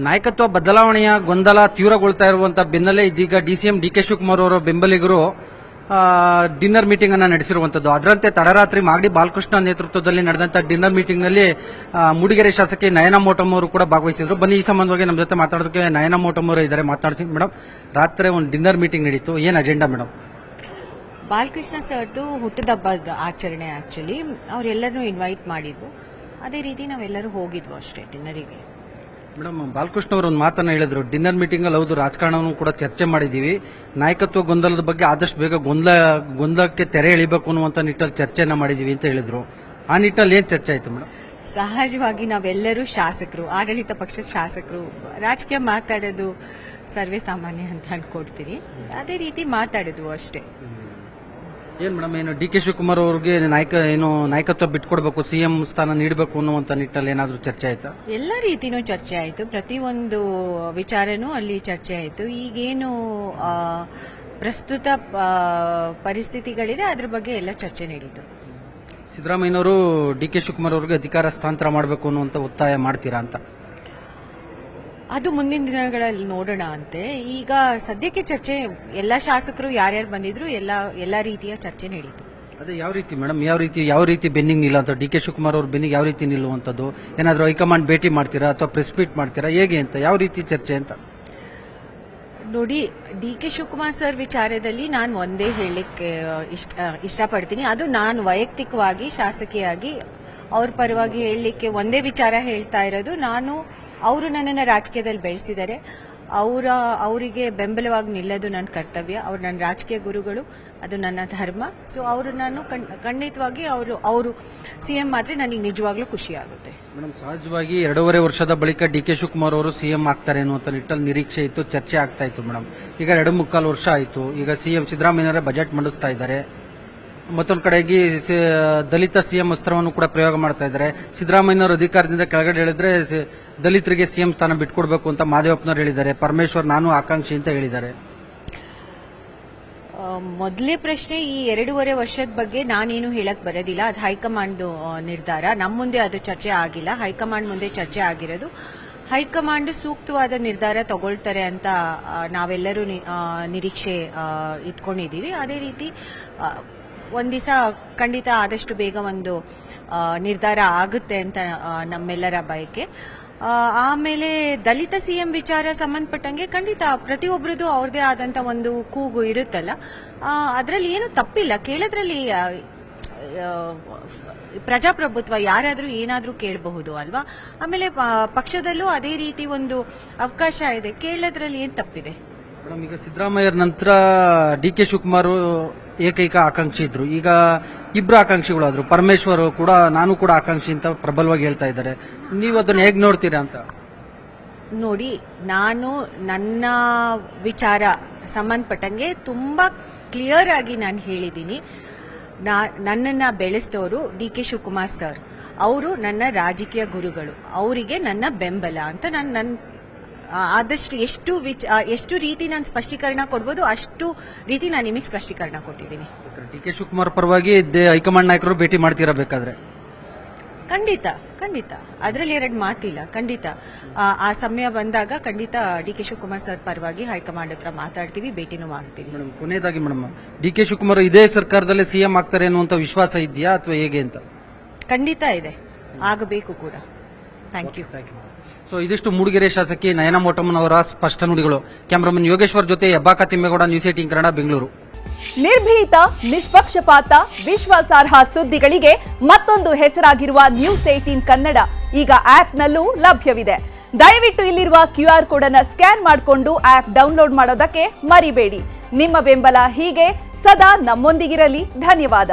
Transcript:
ನಾಯಕತ್ವ ಬದಲಾವಣೆಯ ಗೊಂದಲ ತೀವ್ರಗೊಳ್ತಾ ಇರುವಂತಹ ಬೆನ್ನಲ್ಲೇ ಇದೀಗ ಡಿಸಿಎಂ ಡಿಕೆ ಶಿವಕುಮಾರ್ ಅವರ ಬೆಂಬಲಿಗರು ಡಿನ್ನರ್ ಮೀಟಿಂಗ್ ಅನ್ನ ನಡೆಸಿರುವಂತದ್ದು. ಅದರಂತೆ ತಡರಾತ್ರಿ ಮಾಗಡಿ ಬಾಲಕೃಷ್ಣ ನೇತೃತ್ವದಲ್ಲಿ ನಡೆದಂತಹ ಡಿನ್ನರ್ ಮೀಟಿಂಗ್ ನಲ್ಲಿ ಮೂಡಿಗೆರೆ ಶಾಸಕಿ ನಯನಾ ಮೋಟಮ್ ಅವರು ಕೂಡ ಭಾಗವಹಿಸಿದ್ರು. ಬನ್ನಿ, ಈ ಸಂಬಂಧವಾಗಿ ನಮ್ಮ ಜೊತೆ ಮಾತಾಡೋದಕ್ಕೆ ನಯನಾ ಮೋಟಮ್ ಅವರು ಇದ್ದಾರೆ. ಮಾತಾಡ್ತೀನಿ ಮೇಡಮ್. ರಾತ್ರಿ ಒಂದು ಡಿನ್ನರ್ ಮೀಟಿಂಗ್ ನಡೀತು, ಏನ್ ಅಜೆಂಡಾ ಮೇಡಮ್? ಬಾಲಕೃಷ್ಣ ಸರ್ದು ಹುಟ್ಟುಹಬ್ಬದ ಆಚರಣೆ. ಆಕ್ಚುಲಿ ಅವರೆಲ್ಲರನ್ನೂ ಇನ್ವೈಟ್ ಮಾಡಿದ್ರು. ಅದೇ ರೀತಿ ನಾವೆಲ್ಲರೂ ಹೋಗಿದ್ವು ಅಷ್ಟೇ ಡಿನ್ನರಿಗೆ. ಮೇಡಮ್, ಬಾಲಕೃಷ್ಣ ಅವರು ಒಂದು ಮಾತನ್ನ ಹೇಳಿದ್ರು, ಡಿನ್ನರ್ ಮೀಟಿಂಗ್ ಅಲ್ಲಿ ಹೌದು ರಾಜಕಾರಣವನ್ನು ಕೂಡ ಚರ್ಚೆ ಮಾಡಿದೀವಿ, ನಾಯಕತ್ವ ಗೊಂದಲದ ಬಗ್ಗೆ ಆದಷ್ಟು ಬೇಗ ಗೊಂದಲಕ್ಕೆ ತೆರೆ ಎಳಿಬೇಕು ಅನ್ನುವಂತ ನಿಟ್ಟಲ್ಲಿ ಚರ್ಚೆಯನ್ನ ಮಾಡಿದೀವಿ ಅಂತ ಹೇಳಿದ್ರು. ಆ ನಿಟ್ಟಲ್ಲಿ ಏನ್ ಚರ್ಚೆ ಆಯ್ತು ಮೇಡಮ್? ಸಹಜವಾಗಿ ನಾವೆಲ್ಲರೂ ಶಾಸಕರು, ಆಡಳಿತ ಪಕ್ಷದ ಶಾಸಕರು, ರಾಜಕೀಯ ಮಾತಾಡೋದು ಸರ್ವೇ ಸಾಮಾನ್ಯ ಅಂತ ಅನ್ಕೊಡ್ತೀನಿ. ಅದೇ ರೀತಿ ಮಾತಾಡಿದ್ವು ಅಷ್ಟೇ. ಏನ್ ಮೇಡಮ್, ಏನು ಡಿ ಕೆ ಶಿವಕುಮಾರ್ ಅವ್ರಿಗೆ ನಾಯಕತ್ವ ಬಿಟ್ಕೊಡ್ಬೇಕು, ಸಿಎಂ ಸ್ಥಾನ ನೀಡಬೇಕು ಅನ್ನುವಂತ ನಿಟ್ಟಲ್ಲಿ ಏನಾದ್ರೂ ಚರ್ಚೆ ಆಯ್ತಾ? ಎಲ್ಲ ರೀತಿನೂ ಚರ್ಚೆ ಆಯಿತು. ಪ್ರತಿಯೊಂದು ವಿಚಾರನೂ ಅಲ್ಲಿ ಚರ್ಚೆ ಆಯಿತು. ಈಗೇನು ಪ್ರಸ್ತುತ ಪರಿಸ್ಥಿತಿಗಳಿದೆ ಅದ್ರ ಬಗ್ಗೆ ಎಲ್ಲ ಚರ್ಚೆ ನಡೀತು. ಸಿದ್ದರಾಮಯ್ಯನವರು ಡಿ ಕೆ ಶಿವಕುಮಾರ್ ಅವರಿಗೆ ಅಧಿಕಾರ ಹಸ್ತಾಂತರ ಮಾಡಬೇಕು ಅನ್ನುವಂತ ಒತ್ತಾಯ ಮಾಡ್ತೀರಾ ಅಂತ? ಅದು ಮುಂದಿನ ದಿನಗಳಲ್ಲಿ ನೋಡೋಣ ಅಂತೆ. ಈಗ ಸದ್ಯಕ್ಕೆ ಚರ್ಚೆ ಎಲ್ಲ ಶಾಸಕರು ಯಾರ್ಯಾರು ಬಂದಿದ್ರು ಎಲ್ಲ ರೀತಿಯ ಚರ್ಚೆ ನಡೀತು. ಅದೇ ಯಾವ ರೀತಿ ಮೇಡಮ್, ಯಾವ ರೀತಿ ಬೆನ್ನಿಂಗ್ ನಿಲ್ಲ ಅಂತ ಡಿ ಕೆ ಶಿವಕುಮಾರ್ ಅವ್ರ ಬೆನ್ನಿಗೆ ಯಾವ ರೀತಿ ನಿಲ್ಲುವಂಥದ್ದು? ಏನಾದರೂ ಹೈಕಮಾಂಡ್ ಭೇಟಿ ಮಾಡ್ತೀರಾ ಅಥವಾ ಪ್ರೆಸ್ ಮೀಟ್ ಮಾಡ್ತೀರಾ, ಹೇಗೆ ಅಂತ, ಯಾವ ರೀತಿ ಚರ್ಚೆ ಅಂತ? ನೋಡಿ, ಡಿ ಕೆ ಶಿವಕುಮಾರ್ ಸರ್ ವಿಚಾರದಲ್ಲಿ ನಾನು ಒಂದೇ ಹೇಳಲಿಕ್ಕೆ ಇಷ್ಟಪಡ್ತೀನಿ. ಅದು ನಾನು ವೈಯಕ್ತಿಕವಾಗಿ ಶಾಸಕಿಯಾಗಿ ಅವ್ರ ಪರವಾಗಿ ಹೇಳಲಿಕ್ಕೆ ಒಂದೇ ವಿಚಾರ ಹೇಳ್ತಾ ಇರೋದು. ಅವರು ನನ್ನನ್ನು ರಾಜಕೀಯದಲ್ಲಿ ಬೆಳೆಸಿದ್ದಾರೆ. ಅವರಿಗೆ ಬೆಂಬಲವಾಗಿ ನಿಲ್ಲೋದು ನನ್ನ ಕರ್ತವ್ಯ. ಅವರು ನನ್ನ ರಾಜಕೀಯ ಗುರುಗಳು, ಅದು ನನ್ನ ಧರ್ಮ. ಸೊ ಅವರು ನಾನು ಖಂಡಿತವಾಗಿ ಅವರು ಸಿಎಂ ಆದ್ರೆ ನನಗೆ ನಿಜವಾಗ್ಲೂ ಖುಷಿ ಆಗುತ್ತೆ. ಮೇಡಮ್, ಸಹಜವಾಗಿ 2.5 ವರ್ಷದ ಬಳಿಕ ಡಿ ಕೆ ಶಿವಕುಮಾರ್ ಅವರು ಸಿಎಂ ಆಗ್ತಾರೆ ಅನ್ನುವಂತ ನಿಟ್ಟಲ್ಲಿ ನಿರೀಕ್ಷೆ ಇತ್ತು, ಚರ್ಚೆ ಆಗ್ತಾ ಇತ್ತು ಮೇಡಮ್. ಈಗ 2.25 ವರ್ಷ ಆಯಿತು. ಈಗ ಸಿಎಂ ಸಿದ್ದರಾಮಯ್ಯನವರೇ ಬಜೆಟ್ ಮಂಡಿಸ್ತಾ ಇದ್ದಾರೆ. ಮತ್ತೊಂದು ಕಡೆಗೆ ದಲಿತ ಸಿಎಂ ಅಸ್ತ್ರವನ್ನು ಕೂಡ ಪ್ರಯೋಗ ಮಾಡ್ತಾ ಇದ್ದಾರೆ. ಸಿದ್ದರಾಮಯ್ಯನವರು ಅಧಿಕಾರದಿಂದ ಕೆಳಗಡೆ ಹೇಳಿದ್ರೆ ದಲಿತರಿಗೆ ಸಿಎಂ ಸ್ಥಾನ ಬಿಟ್ಕೊಡ್ಬೇಕು ಅಂತ ಮಾದೇವಪ್ಪನವರು ಹೇಳಿದ್ದಾರೆ. ಪರಮೇಶ್ವರ್ ನಾನು ಆಕಾಂಕ್ಷಿ ಅಂತ ಹೇಳಿದ್ದಾರೆ. ಮೊದಲೇ ಪ್ರಶ್ನೆ, ಈ 2.5 ವರ್ಷದ ಬಗ್ಗೆ ನಾನೇನು ಹೇಳಕ್ ಬರೋದಿಲ್ಲ. ಅದು ಹೈಕಮಾಂಡ್ ನಿರ್ಧಾರ. ನಮ್ಮ ಮುಂದೆ ಅದು ಚರ್ಚೆ ಆಗಿಲ್ಲ, ಹೈಕಮಾಂಡ್ ಮುಂದೆ ಚರ್ಚೆ ಆಗಿರೋದು. ಹೈಕಮಾಂಡ್ ಸೂಕ್ತವಾದ ನಿರ್ಧಾರ ತಗೊಳ್ತಾರೆ ಅಂತ ನಾವೆಲ್ಲರೂ ನಿರೀಕ್ಷೆ ಇಟ್ಕೊಂಡಿದ್ದೀವಿ. ಅದೇ ರೀತಿ ಒಂದ್ ದಿವಸ ಖಂಡಿತ ಆದಷ್ಟು ಬೇಗ ಒಂದು ನಿರ್ಧಾರ ಆಗುತ್ತೆ ಅಂತ ನಮ್ಮೆಲ್ಲರ ಬಯಕೆ. ಆಮೇಲೆ ದಲಿತ ಸಿಎಂ ವಿಚಾರ ಸಂಬಂಧಪಟ್ಟಂಗೆ ಖಂಡಿತ ಪ್ರತಿಯೊಬ್ಬರದು ಅವ್ರದೇ ಆದಂತ ಒಂದು ಕೂಗು ಇರುತ್ತಲ್ಲ, ಅದರಲ್ಲಿ ಏನು ತಪ್ಪಿಲ್ಲ. ಕೇಳೋದ್ರಲ್ಲಿ ಪ್ರಜಾಪ್ರಭುತ್ವ, ಯಾರಾದ್ರೂ ಏನಾದ್ರೂ ಕೇಳಬಹುದು ಅಲ್ವಾ. ಆಮೇಲೆ ಪಕ್ಷದಲ್ಲೂ ಅದೇ ರೀತಿ ಒಂದು ಅವಕಾಶ ಇದೆ, ಕೇಳೋದ್ರಲ್ಲಿ ಏನ್ ತಪ್ಪಿದೆ ಮೇಡಮ್? ಈಗ ಸಿದ್ದರಾಮಯ್ಯರ ನಂತರ ಡಿ ಕೆ ಶಿವಕುಮಾರ್ ಏಕೈಕ ಆಕಾಂಕ್ಷಿ ಇದ್ರು. ಈಗ ಇಬ್ರು ಆಕಾಂಕ್ಷಿಗಳಾದ್ರು. ಪರಮೇಶ್ವರ್ ಕೂಡ ನಾನು ಕೂಡ ಆಕಾಂಕ್ಷಿ ಅಂತ ಪ್ರಬಲವಾಗಿ ಹೇಳ್ತಾ ಇದ್ದಾರೆ. ನೀವು ಅದನ್ನ ಹೇಗೆ ನೋಡ್ತೀರಾ ಅಂತ? ನೋಡಿ, ನಾನು ನನ್ನ ವಿಚಾರ ಸಂಬಂಧಪಟ್ಟಂಗೆ ತುಂಬಾ ಕ್ಲಿಯರ್ ಆಗಿ ನಾನು ಹೇಳಿದ್ದೀನಿ. ನನ್ನನ್ನ ಬೆಳೆಸಿದವರು ಡಿ ಕೆ ಶಿವಕುಮಾರ್ ಸರ್. ಅವರು ನನ್ನ ರಾಜಕೀಯ ಗುರುಗಳು. ಅವರಿಗೆ ನನ್ನ ಬೆಂಬಲ ಅಂತ ನನ್ನ ಆದಷ್ಟು ಎಷ್ಟು ರೀತಿ ನಾನು ಸ್ಪಷ್ಟೀಕರಣ ಕೊಡ್ಬೋದು ಅಷ್ಟು ರೀತಿ ನಾನು ನಿಮಗೆ ಸ್ಪಷ್ಟೀಕರಣ ಕೊಟ್ಟಿದ್ದೀನಿ. ಡಿ ಕೆ ಶಿವಕುಮಾರ್ ಪರವಾಗಿ ಹೈಕಮಾಂಡ್ ನಾಯಕರು ಭೇಟಿ ಮಾಡ್ತೀರಾ ಬೇಕಾದ್ರೆ? ಖಂಡಿತ ಖಂಡಿತ, ಅದರಲ್ಲಿ 2 ಮಾತಿಲ್ಲ. ಖಂಡಿತ ಆ ಸಮಯ ಬಂದಾಗ ಖಂಡಿತ ಡಿ ಕೆ ಶಿವಕುಮಾರ್ ಸರ್ ಪರವಾಗಿ ಹೈಕಮಾಂಡ್ ಹತ್ರ ಮಾತಾಡ್ತೀವಿ, ಭೇಟಿನೂ ಮಾಡ್ತೀವಿ. ಮೇಡಮ್, ಕೊನೆಯದಾಗಿ ಮೇಡಮ್, ಡಿ ಕೆ ಶಿವಕುಮಾರ್ ಇದೇ ಸರ್ಕಾರದಲ್ಲೇ ಸಿಎಂ ಆಗ್ತಾರೆ ಅನ್ನುವಂತ ವಿಶ್ವಾಸ ಇದೆಯಾ ಅಥವಾ ಹೇಗೆ ಅಂತ? ಖಂಡಿತ ಇದೆ, ಆಗಬೇಕು ಕೂಡ. Thank you. ಸೊ ಇದಿಷ್ಟು ಮೂಡಿಗೆರೆ ಶಾಸಕಿ ನಯನಾ ಮೋಟಮ್ಮನವರ ಸ್ಪಷ್ಟ ನುಡಿಗಳು. ಕ್ಯಾಮರಾಮನ್ ಯೋಗೇಶ್ವರ್ ಜೊತೆ ಹೆಬ್ಬಾಕ ತಿಮ್ಮೇಗೌಡ, ನ್ಯೂಸ್ 18 ಕನ್ನಡ, ಬೆಂಗಳೂರು. ನಿರ್ಭೀತ, ನಿಷ್ಪಕ್ಷಪಾತ, ವಿಶ್ವಾಸಾರ್ಹ ಸುದ್ದಿಗಳಿಗೆ ಮತ್ತೊಂದು ಹೆಸರಾಗಿರುವ ನ್ಯೂಸ್ 18 ಕನ್ನಡ ಈಗ ಆಪ್ನಲ್ಲೂ ಲಭ್ಯವಿದೆ. ದಯವಿಟ್ಟು ಇಲ್ಲಿರುವ QR ಕೋಡ್ ಅನ್ನು ಸ್ಕ್ಯಾನ್ ಮಾಡಿಕೊಂಡು ಆಪ್ ಡೌನ್ಲೋಡ್ ಮಾಡೋದಕ್ಕೆ ಮರಿಬೇಡಿ. ನಿಮ್ಮ ಬೆಂಬಲ ಹೀಗೆ ಸದಾ ನಮ್ಮೊಂದಿಗಿರಲಿ. ಧನ್ಯವಾದ.